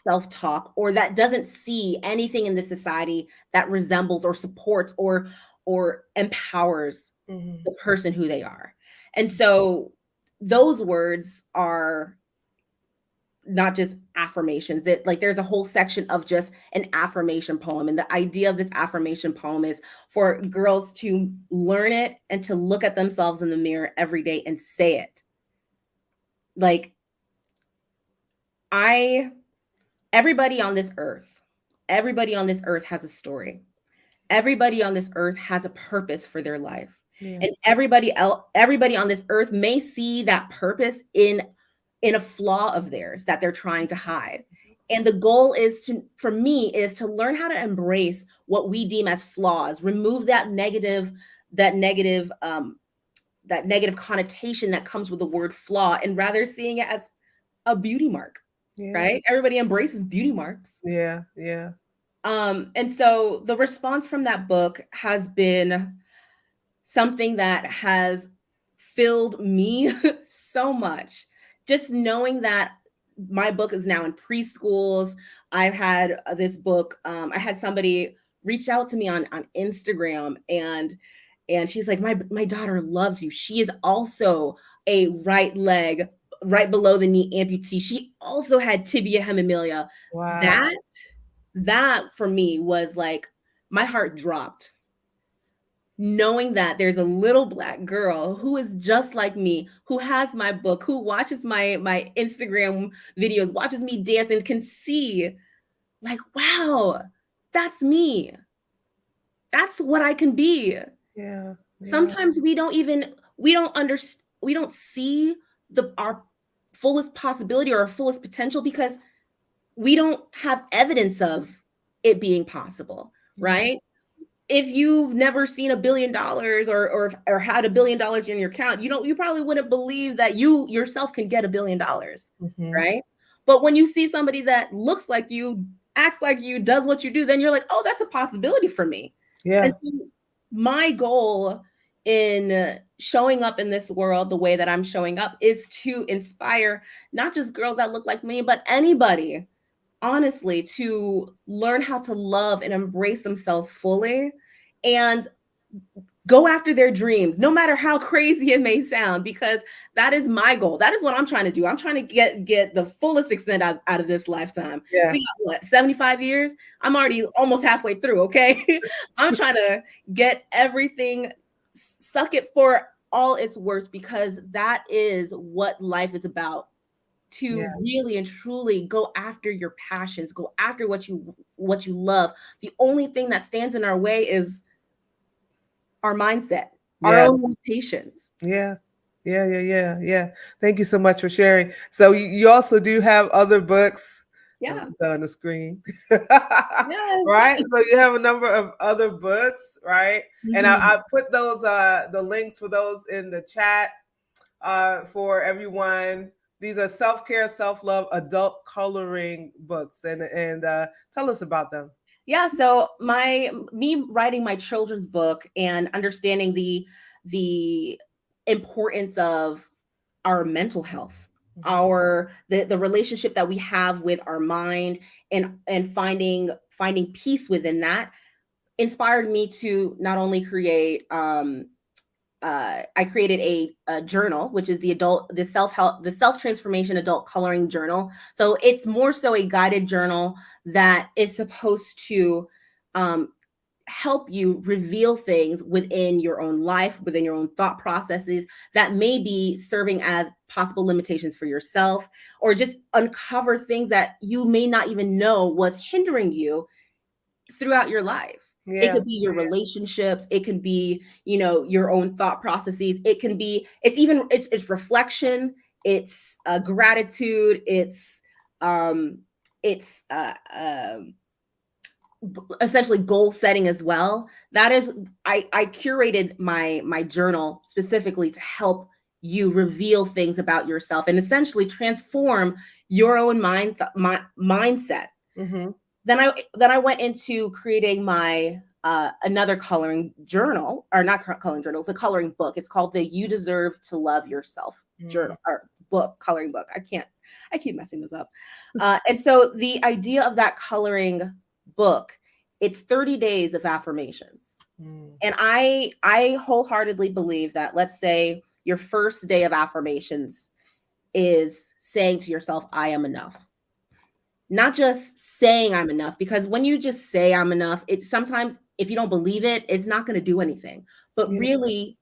Speaker 3: self talk, or that doesn't see anything in this society that resembles or supports or empowers
Speaker 1: Mhm.
Speaker 3: the person who they are. And so those words are not just affirmations. It like there's a whole section of just an affirmation poem, and the idea of this affirmation poem is for girls to learn it and to look at themselves in the mirror every day and say it. Like, I everybody on this earth, everybody on this earth has a story. Everybody on this earth has a purpose for their life. And
Speaker 1: Yes.
Speaker 3: everybody on this earth may see that purpose in a flaw of theirs that they're trying to hide. And the goal is to, for me, is to learn how to embrace what we deem as flaws, remove that negative, that negative connotation that comes with the word flaw, and rather seeing it as a beauty mark,
Speaker 1: Yeah.
Speaker 3: right? Everybody embraces beauty marks.
Speaker 1: Yeah. Yeah.
Speaker 3: And so the response from that book has been something that has filled me so much. Just knowing that my book is now in preschools. I've had this book. I had somebody reach out to me on Instagram, and she's like, my daughter loves you. She is also a right leg, right below the knee amputee. She also had tibia hemimelia.
Speaker 1: Wow.
Speaker 3: That for me was like, my heart dropped, knowing that there's a little black girl who is just like me, who has my book, who watches my Instagram videos, watches me dance, and can see like, wow, that's me. That's what I can be.
Speaker 1: Yeah. Yeah.
Speaker 3: Sometimes we don't see the our fullest possibility or our fullest potential because we don't have evidence of it being possible,
Speaker 1: Yeah.
Speaker 3: right? If you've never seen $1 billion or had $1 billion in your account, you probably wouldn't believe that you yourself can get $1 billion,
Speaker 1: Mm-hmm.
Speaker 3: right? But when you see somebody that looks like you, acts like you, does what you do, then you're like, oh, that's a possibility for me.
Speaker 1: Yeah.
Speaker 3: And so my goal in showing up in this world the way that I'm showing up is to inspire not just girls that look like me, but anybody, honestly, to learn how to love and embrace themselves fully and go after their dreams, no matter how crazy it may sound, because that is my goal. That is what I'm trying to do. I'm trying to get the fullest extent out of this lifetime.
Speaker 1: Yeah.
Speaker 3: We got what, 75 years? I'm already almost halfway through, okay? I'm trying to get everything, suck it for all it's worth, because that is what life is about.
Speaker 1: Yeah.
Speaker 3: To really and truly go after your passions, go after what you love. The only thing that stands in our way is our mindset, our
Speaker 1: Yeah.
Speaker 3: own limitations.
Speaker 1: Yeah. Yeah. Yeah. Yeah. Yeah. Thank you so much for sharing. So you also do have other books
Speaker 3: Yeah.
Speaker 1: put on the screen.
Speaker 3: Yes.
Speaker 1: Right. So you have a number of other books, right? And
Speaker 3: Mhm.
Speaker 1: I put those the links for those in the chat for everyone. These are self-care, self-love, adult coloring books. And tell us about them.
Speaker 3: Yeah, so my me writing my children's book and understanding the importance of our mental health,
Speaker 1: Mhm.
Speaker 3: our the relationship that we have with our mind, and finding peace within that inspired me to not only create I created a journal, which is the self help, the self transformation adult coloring journal. So it's more so a guided journal that is supposed to um, help you reveal things within your own life, within your own thought processes that may be serving as possible limitations for yourself, or just uncover things that you may not even know was hindering you throughout your life. It
Speaker 1: Yeah.
Speaker 3: could be your relationships, it could be, your own thought processes. It can be, it's reflection, it's gratitude, um it's essentially goal setting as well. That is, I curated my journal specifically to help you reveal things about yourself and essentially transform your own mindset.
Speaker 1: Mm-hmm.
Speaker 3: Then I went into creating my another coloring journal, or not coloring journal, it's a coloring book. It's called the You Deserve to Love Yourself
Speaker 1: Mm.
Speaker 3: journal, or book, coloring book. I keep messing this up. And so the idea of that coloring book, it's 30 days of affirmations.
Speaker 1: Mm.
Speaker 3: And I wholeheartedly believe that, let's say your first day of affirmations is saying to yourself, I am enough. Not just saying I'm enough, because when you just say I'm enough, it sometimes, if you don't believe it, it's not going to do anything. But
Speaker 1: Yeah.
Speaker 3: really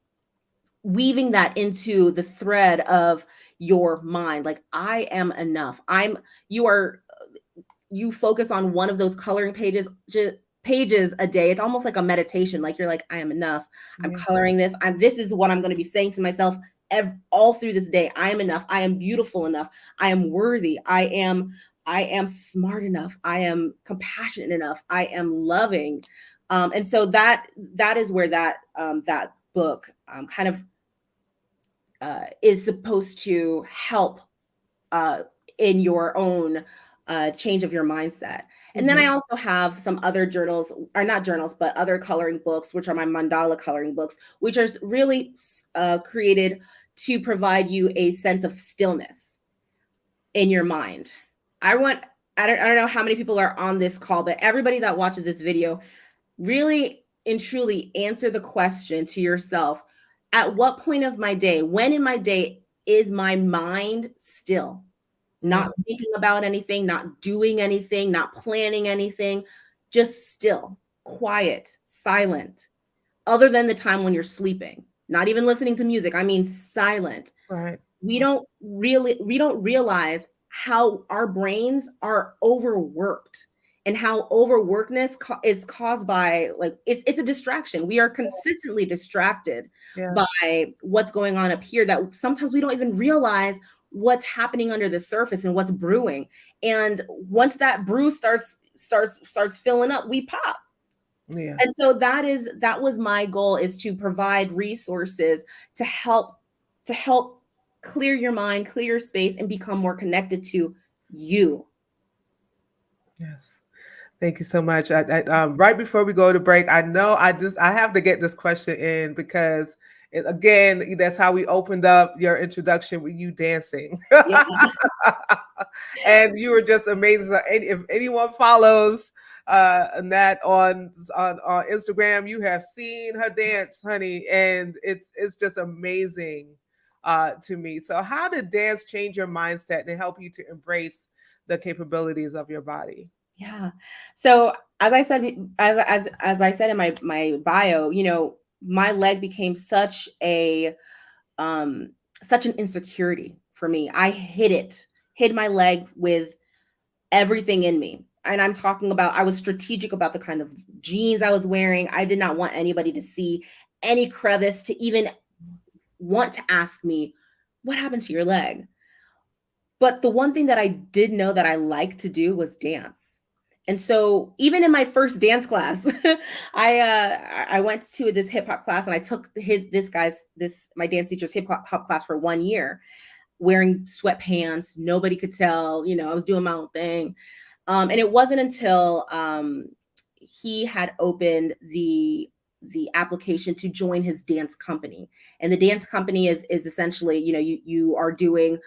Speaker 3: weaving that into the thread of your mind, like, I am enough. You are, you focus on one of those coloring pages a day. It's almost like a meditation. Like, you're like, I am enough. I'm
Speaker 1: Yeah.
Speaker 3: coloring this. This is what I'm going to be saying to myself all through this day. I am enough. I am beautiful enough. I am worthy. I am smart enough. I am compassionate enough. I am loving. And so that is where that book kind of is supposed to help uh, in your own change of your mindset. And then
Speaker 1: Mhm.
Speaker 3: I also have some other journals, or not journals, but other coloring books, which are my mandala coloring books, which are really created to provide you a sense of stillness in your mind. I want, I don't know how many people are on this call, but everybody that watches this video, really and truly answer the question to yourself: at what point of my day, when in my day, is my mind still?
Speaker 1: Mm.
Speaker 3: Not thinking about anything, not doing anything, not planning anything, just still, quiet, silent, other than the time when you're sleeping, not even listening to music. I mean, silent.
Speaker 1: Right.
Speaker 3: We don't realize how our brains are overworked, and how overworkness is caused by, like, it's a distraction. We are consistently distracted
Speaker 1: Yes.
Speaker 3: by what's going on up here, that sometimes we don't even realize what's happening under the surface and what's brewing. And once that brew starts filling up, we pop.
Speaker 1: Yeah.
Speaker 3: And so that was my goal, is to provide resources to help clear your mind, clear your space, and become more connected to you.
Speaker 1: Yes. Thank you so much. Right before we go to break, I know I have to get this question in because again, that's how we opened up your introduction with you dancing.
Speaker 3: Yeah.
Speaker 1: And you were just amazing. So if anyone follows Nat on Instagram, you have seen her dance, honey, and it's just amazing to me. So how did dance change your mindset and help you to embrace the capabilities of your body?
Speaker 3: Yeah. So as I said, as I said in my bio, my leg became um such an insecurity for me. I hid my leg with everything in me. And I'm talking about, I was strategic about the kind of jeans I was wearing. I did not want anybody to see any crevice, to even want to ask me, what happened to your leg? But the one thing that I did know that I liked to do was dance. And so even in my first dance class, I went to this hip hop class and I took my dance teacher's hip hop class for 1 year, wearing sweatpants. Nobody could tell, I was doing my own thing. And it wasn't until he had opened the application to join his dance company. And the dance company is essentially, you are doing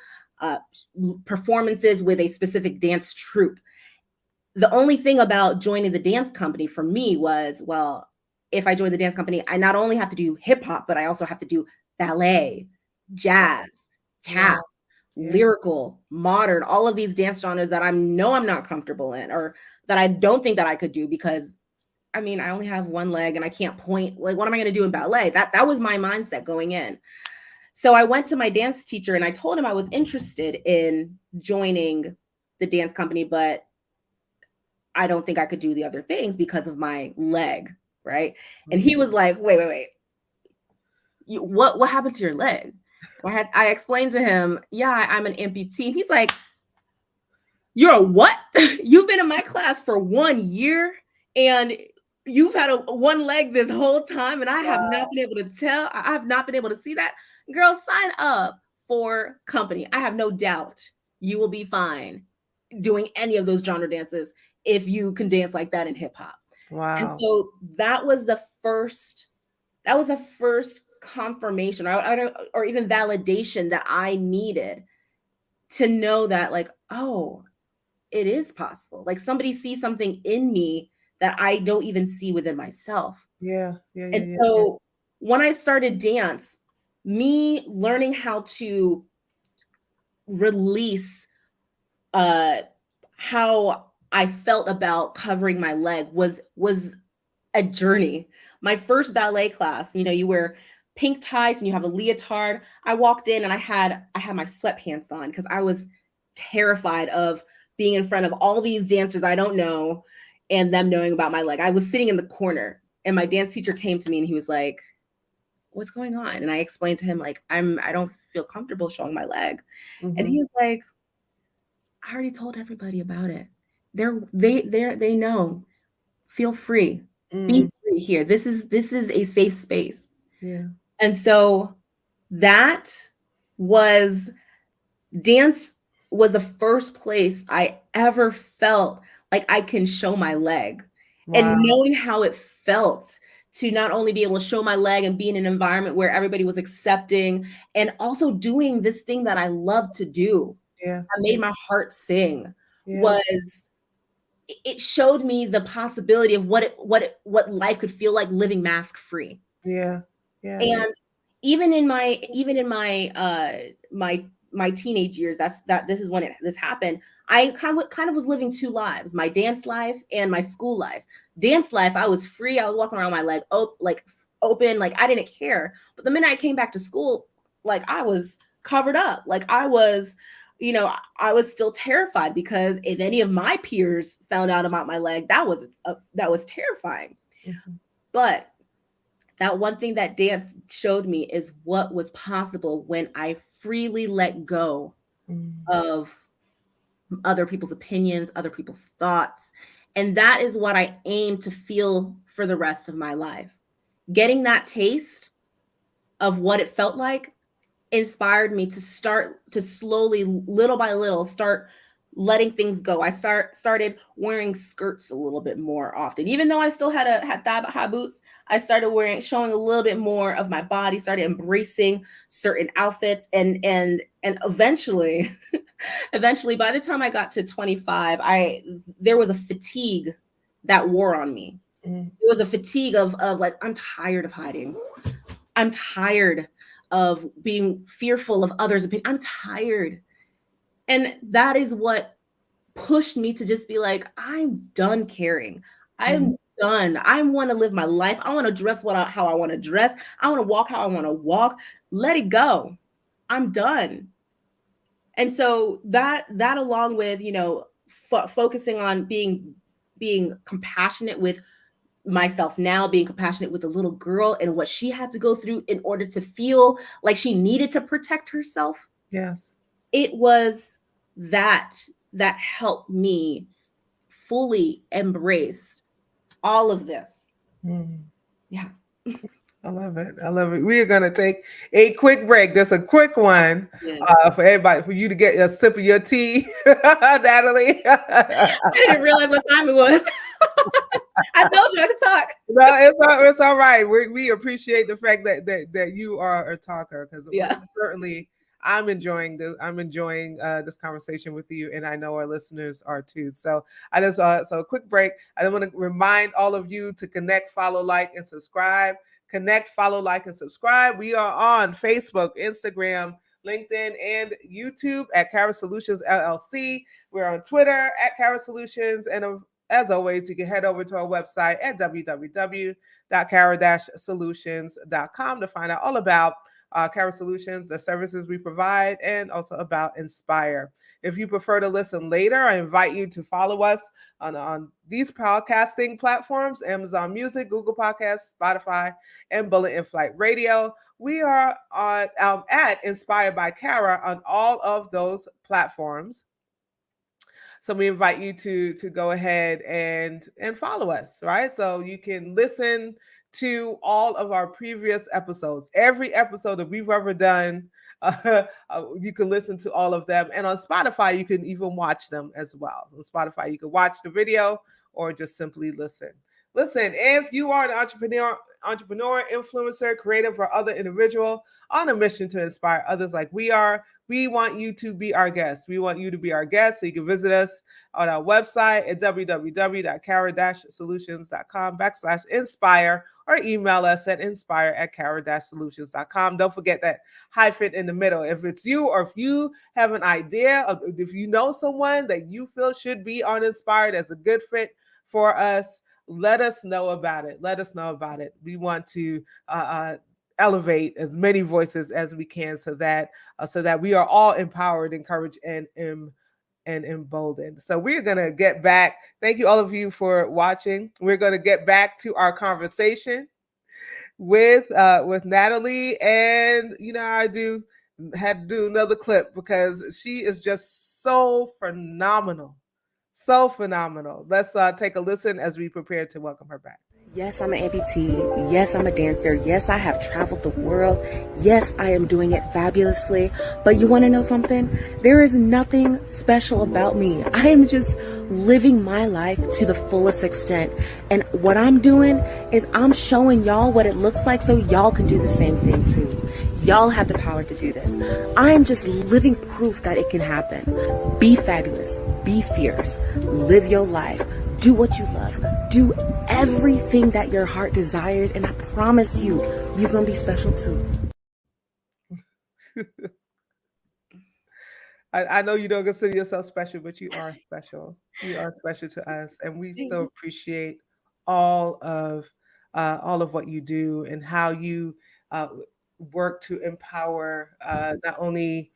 Speaker 3: performances with a specific dance troupe. The only thing about joining the dance company for me was, well, if I join the dance company, I not only have to do hip hop, but I also have to do ballet, jazz, tap, lyrical, modern, all of these dance genres that I'm not comfortable in, or that I don't think that I could do, because I mean, I only have one leg and I can't point. Like, what am I going to do in ballet? That was my mindset going in. So I went to my dance teacher and I told him I was interested in joining the dance company, but I don't think I could do the other things because of my leg, right? And he was like, wait. What happened to your leg? I explained to him, yeah, I'm an amputee. And he's like, you're a what? You've been in my class for 1 year and you've had one leg this whole time, and I have not been able to tell. I have not been able to see that. Girl, sign up for company. I have no doubt you will be fine doing any of those genre dances if you can dance like that in hip hop. Wow. And so that was the first confirmation or even validation that I needed to know that, like, oh, it is possible. Like, somebody sees something in me that I don't even see within myself. And so when I started dance, me learning how to release how I felt about covering my leg was a journey. My first ballet class, you wear pink ties and you have a leotard. I walked in and I had my sweatpants on because I was terrified of being in front of all these dancers I don't know and them knowing about my leg. I was sitting in the corner and my dance teacher came to me and he was like, what's going on? And I explained to him, like, I don't feel comfortable showing my leg. And he was like, I already told everybody about it. They know. Feel free. Be free here. This is a safe space. Yeah. And so dance was the first place I ever felt like I can show my leg. Wow. And knowing how it felt to not only be able to show my leg and be in an environment where everybody was accepting, and also doing this thing that I love to do. Yeah. That made my heart sing. Yeah. It showed me the possibility of what life could feel like living mask free. Yeah. Yeah. And even in my teenage years, this is when this happened. I kind of was living two lives: my dance life and my school life. Dance life, I was free. I was walking around with my leg open, like I didn't care. But the minute I came back to school, like I was covered up. Like I was still terrified, because if any of my peers found out about my leg, that was terrifying. Mm-hmm. But that one thing that dance showed me is what was possible when I freely let go of other people's opinions, other people's thoughts. And that is what I aim to feel for the rest of my life. Getting that taste of what it felt like inspired me to start to slowly, little by little, start letting things go. I started wearing skirts a little bit more often. Even though I still had high boots, I started showing a little bit more of my body, started embracing certain outfits, and eventually by the time I got to 25, there was a fatigue that wore on me. It was a fatigue of like, I'm tired of hiding. I'm tired of being fearful of others' opinion. I'm tired. And that is what pushed me to just be like, I'm done caring. I'm done. I want to live my life. I want to dress how I want to dress. I want to walk how I want to walk. Let it go. I'm done. And so that along with, focusing on being compassionate with myself now, being compassionate with the little girl and what she had to go through in order to feel like she needed to protect herself. Yes. It was that that helped me fully embrace all of this.
Speaker 1: Mhm.
Speaker 3: Yeah.
Speaker 1: I love it. I love it. We are going to take a quick break, just a quick one,
Speaker 3: Yeah.
Speaker 1: for everybody, for you to get a sip of your tea, Natalie.
Speaker 3: I didn't realize what time it was. I told you I could talk.
Speaker 1: No, it's all right. We appreciate the fact that you are a talker, because
Speaker 3: Yeah.
Speaker 1: certainly I'm enjoying this. I'm enjoying this conversation with you, and I know our listeners are too. So I just so a quick break. I want to remind all of you to connect, follow, like, and subscribe. Connect, follow, like, and subscribe. We are on Facebook, Instagram, LinkedIn, and YouTube at Cara Solutions LLC. We're on Twitter at Cara Solutions, and as always, you can head over to our website at www.cara-solutions.com to find out all about Cara Solutions, the services we provide, and also about Inspire. If you prefer to listen later, I invite you to follow us on these podcasting platforms: Amazon Music, Google Podcasts, Spotify, and Bullet in Flight Radio. We are at Inspired by Cara on all of those platforms. So we invite you to go ahead and follow us, right? So you can listen to all of our previous episodes. Every episode that we've ever done, you can listen to all of them. And on Spotify, you can even watch them as well. So on Spotify, you can watch the video or just simply listen. Listen, if you are an entrepreneur, influencer, creative, or other individual on a mission to inspire others like we are, we want you to be our guest. We want you to be our guest. So you can visit us on our website at www.cara-solutions.com/inspire, or email us at inspire@cara-solutions.com. Don't forget that hyphen in the middle. If it's you, or if you have an idea, if you know someone that you feel should be on Inspired as a good fit for us, let us know about it. Let us know about it. We want to elevate as many voices as we can, so that we are all empowered, encouraged, and emboldened. So we're gonna get back. Thank you, all of you, for watching. We're gonna get back to our conversation with Natalie, and I had to do another clip because she is just so phenomenal. So phenomenal. Let's take a listen as we prepare to welcome her back.
Speaker 4: Yes, I'm an amputee. Yes, I'm a dancer. Yes, I have traveled the world. Yes, I am doing it fabulously. But you want to know something? There is nothing special about me. I am just living my life to the fullest extent. And what I'm doing is I'm showing y'all what it looks like so y'all can do the same thing too. Y'all have the power to do this. I am just living proof that it can happen. Be fabulous. Be fierce. Live your life. Do what you love. Do everything that your heart desires, and I promise you, you're going to be special too.
Speaker 1: I know you don't consider yourself special, but you are special. You are special to us, and we so appreciate all of what you do, and how you work to empower not only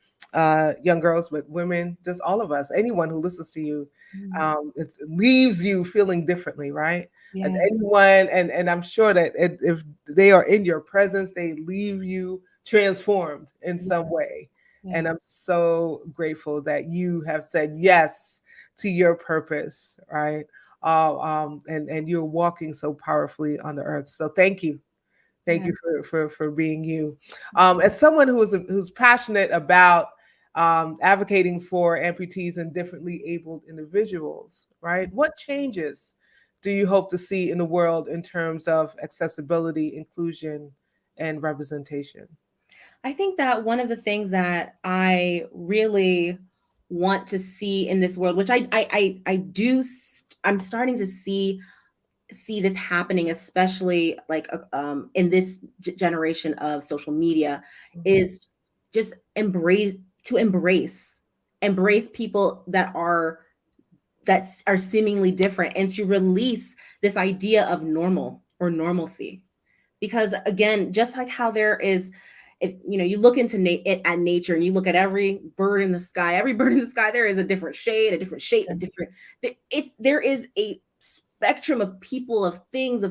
Speaker 1: young girls, but women, just all of us. Anyone who listens to you, it leaves you feeling differently, right?
Speaker 3: Yeah.
Speaker 1: And anyone, and I'm sure that if they are in your presence, they leave you transformed in some way.
Speaker 3: Yeah.
Speaker 1: And I'm so grateful that you have said yes to your purpose, right? And you're walking so powerfully on the earth. So thank you. Thank you for being you. As someone who's passionate about advocating for amputees and differently abled individuals, right? What changes do you hope to see in the world in terms of accessibility, inclusion, and representation?
Speaker 3: I think that one of the things that I really want to see in this world, which I'm starting to see this happening, especially like in this generation of social media, is just embrace people that are seemingly different, and to release this idea of normal or normalcy. Because again, just like how there is, if you look into at nature, and you look at every bird in the sky, there is a different shade, a different shape, a different, there is a spectrum of people, of things,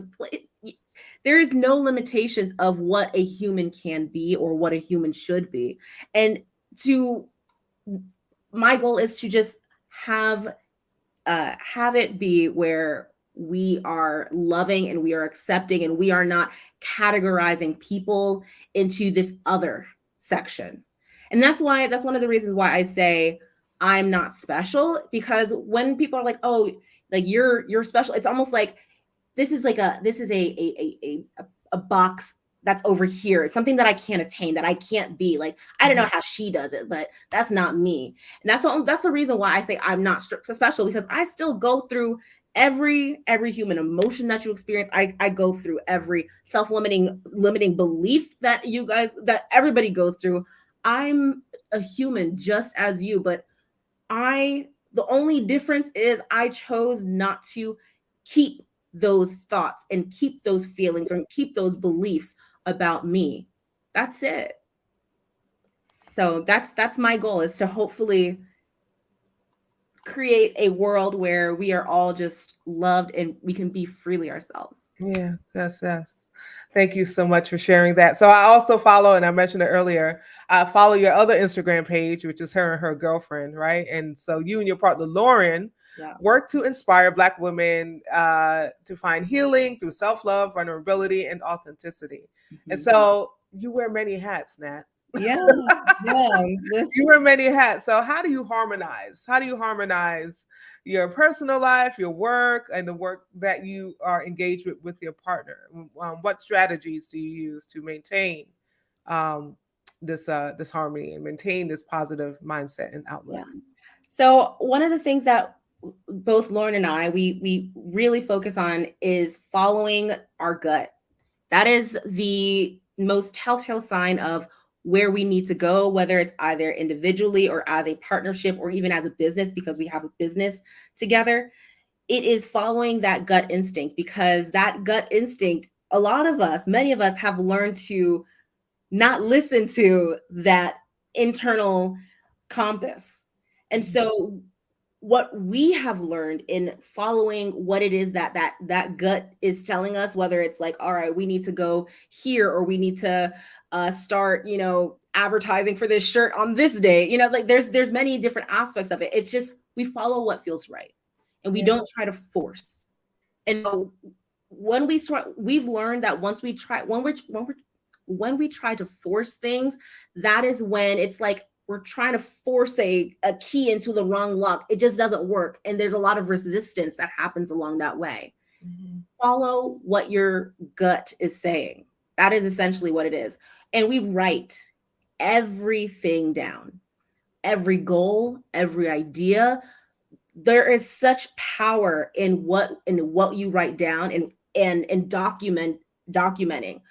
Speaker 3: there is no limitations of what a human can be or what a human should be. And to my goal is to just have it be where we are loving and we are accepting and we are not categorizing people into this other section. And that's one of the reasons why I say I'm not special, because when people are like, oh, like you're special, it's almost like this is a box that's over here. It's something that I can't attain, that I can't be. Like, I don't know how she does it, but that's not me. And that's the reason why I say I'm not special, because I still go through every human emotion that you experience. I go through every limiting belief that everybody goes through. I'm a human just as you, but the only difference is I chose not to keep those thoughts and keep those feelings or keep those beliefs about me. That's it. So that's my goal, is to hopefully create a world where we are all just loved and we can be freely ourselves.
Speaker 1: Yes. Thank you so much for sharing that. So I also follow, and I mentioned it earlier, I follow your other Instagram page, which is her and her girlfriend, right? And so you and your partner, Lauren, work to inspire Black women to find healing through self-love, vulnerability, and authenticity. Mm-hmm. And so you wear many hats, Nat.
Speaker 3: Yeah.
Speaker 1: You wear many hats. So how do you harmonize? How do you harmonize your personal life, your work, and the work that you are engaged with your partner? What strategies do you use to maintain this harmony and maintain this positive mindset and outlook?
Speaker 3: Yeah. So one of the things that both Lauren and I, we really focus on is following our gut. That is the most telltale sign of where we need to go, whether it's either individually or as a partnership or even as a business, because we have a business together. It is following that gut instinct, because that gut instinct, many of us have learned to not listen to that internal compass. And so what we have learned in following what it is that gut is telling us, whether it's like, all right, we need to go here, or we need to start, advertising for this shirt on this day, like there's many different aspects of it. It's just, we follow what feels right, and we don't try to force. And when we start, we've learned that when we try to force things, that is when it's like we're trying to force a key into the wrong lock. It just doesn't work. And there's a lot of resistance that happens along that way. Mm-hmm. Follow what your gut is saying. That is essentially what it is. And we write everything down, every goal, every idea. There is such power in what you write down and documenting.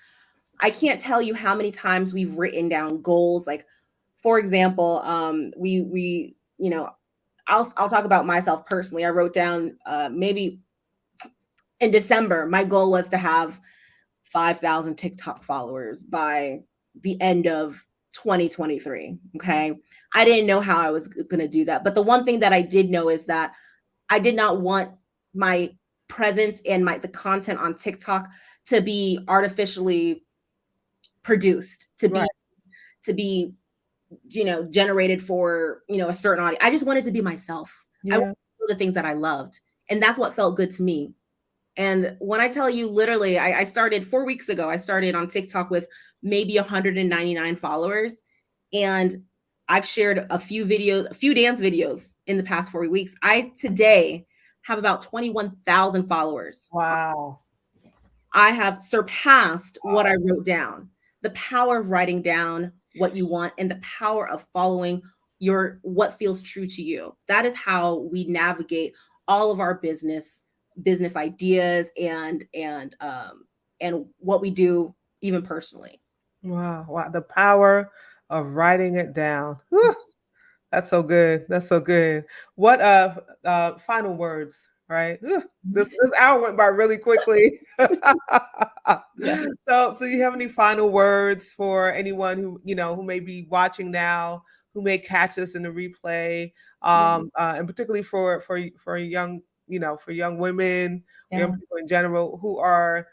Speaker 3: I can't tell you how many times we've written down goals. Like, for example, I'll talk about myself personally. I wrote down maybe in December, my goal was to have 5,000 TikTok followers by the end of 2023. Okay. I didn't know how I was going to do that. But the one thing that I did know is that I did not want my presence and the content on TikTok to be artificially produced, to be generated for, a certain audience. I just wanted to be myself. I wanted to do the things that I loved. And that's what felt good to me. And when I tell you, literally, I started 4 weeks ago, I started on TikTok with maybe 199 followers. And I've shared a few dance videos in the past 4 weeks. I today have about 21,000 followers.
Speaker 1: Wow.
Speaker 3: I have surpassed what I wrote down. The power of writing down what you want and the power of following what feels true to you. That is how we navigate all of our business ideas and what we do even personally.
Speaker 1: Wow. The power of writing it down. Whew. That's so good. What final words, right? This hour went by really quickly. Yeah. So you have any final words for anyone who may be watching now, who may catch us in the replay, and particularly for young, for young women, young people in general who are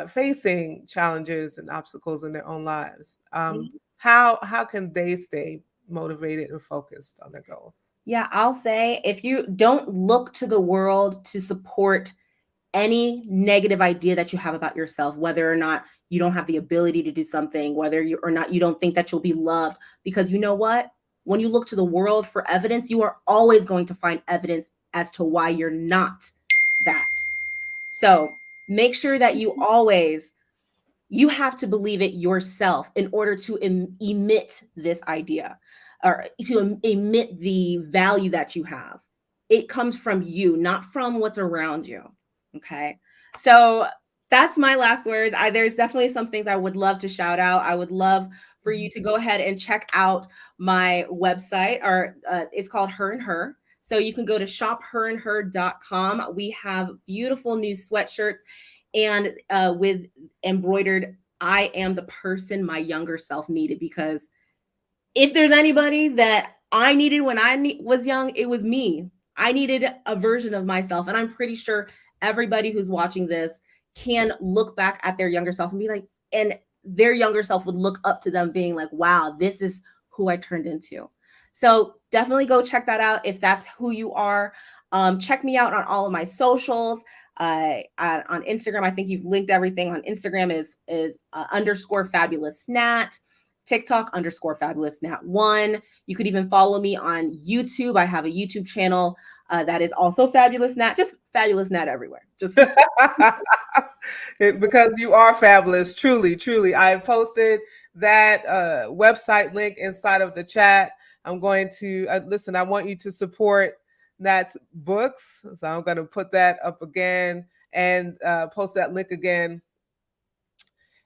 Speaker 1: facing challenges and obstacles in their own lives? How can they stay motivated and focused on their goals?
Speaker 3: Yeah, I'll say if you don't look to the world to support any negative idea that you have about yourself, whether or not you don't have the ability to do something, whether you or not you don't think that you'll be loved, because you know what? When you look to the world for evidence, you are always going to find evidence as to why you're not that. So make sure that you have to believe it yourself in order to emit this idea or to emit the value that you have. It comes from you, not from what's around you. Okay. So that's my last words. There's definitely some things I would love to shout out. I would love for you to go ahead and check out my website, or it's called Her and Her. So you can go to shopherandher.com. We have beautiful new sweatshirts and with embroidered, I am the person my younger self needed, because if there's anybody that I needed when I was young, it was me. I needed a version of myself. And I'm pretty sure everybody who's watching this can look back at their younger self and be like, and their younger self would look up to them being like, wow, this is who I turned into. So definitely go check that out if that's who you are. Check me out on all of my socials. On Instagram, I think you've linked everything. On Instagram is _ Fabulous Nat. TikTok _ Fabulous Nat 1. You could even follow me on YouTube. I have a YouTube channel that is also Fabulous Nat. Just Fabulous Nat everywhere. Just
Speaker 1: because you are fabulous, truly, truly. I posted that website link inside of the chat. I'm going to listen. I want you to support Nat's books, so I'm going to put that up again and post that link again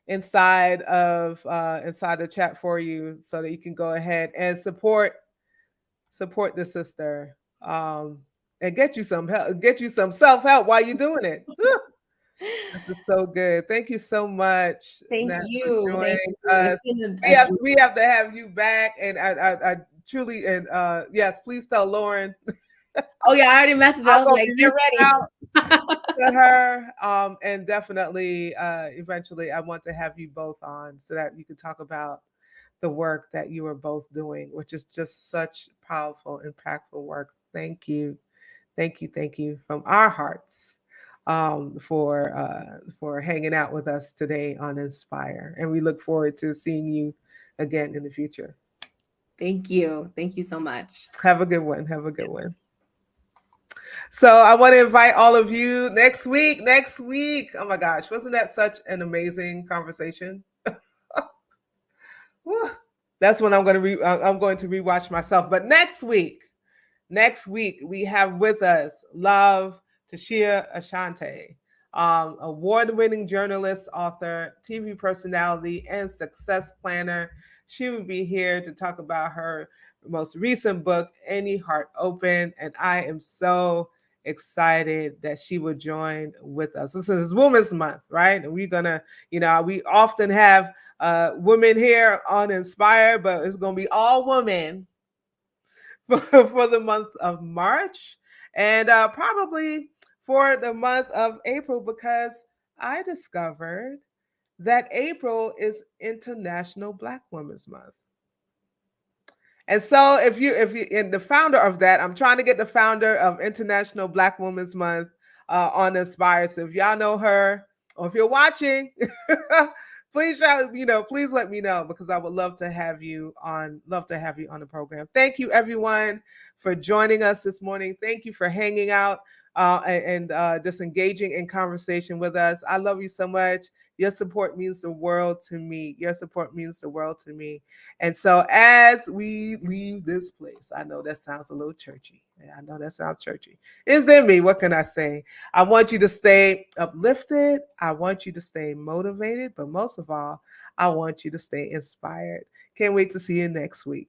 Speaker 1: inside the chat for you, so that you can go ahead and support the sister, and get you some help, get you some self-help while you're doing it. This is so good. Thank you so much.
Speaker 3: Thank
Speaker 1: Nat,
Speaker 3: you.
Speaker 1: for
Speaker 3: Thank
Speaker 1: joining
Speaker 3: you.
Speaker 1: us. We have to have you back, and I truly, and yes, please tell Lauren.
Speaker 3: Oh yeah, I already messaged her. I was like, get ready.
Speaker 1: To her, and definitely eventually I want to have you both on so that you can talk about the work that you are both doing, which is just such powerful, impactful work. Thank you from our hearts, for hanging out with us today on Inspire, and we look forward to seeing you again in the future.
Speaker 3: Thank you so much.
Speaker 1: Have a good one. So I want to invite all of you next week. Oh my gosh, wasn't that such an amazing conversation? That's when I'm going to rewatch myself. But next week we have with us Love Tashia Ashante, award-winning journalist, author, TV personality, and success planner. She will be here to talk about her most recent book, Any Heart Open, and I am so excited that she would join with us. This is Women's Month, right? And we're gonna, we often have women here on Inspire, but it's gonna be all women for the month of March, and probably for the month of April, because I discovered that April is International Black Women's Month. And so if you and the founder of that, I'm trying to get the founder of International Black Women's Month on Inspire. So if y'all know her, or if you're watching, please please let me know, because I would love to have you on the program. Thank you everyone for joining us this morning. Thank you for hanging out and just engaging in conversation with us. I love you so much. Your support means the world to me. And so as we leave this place, I know that sounds a little churchy. It's in me. What can I say? I want you to stay uplifted. I want you to stay motivated. But most of all, I want you to stay inspired. Can't wait to see you next week.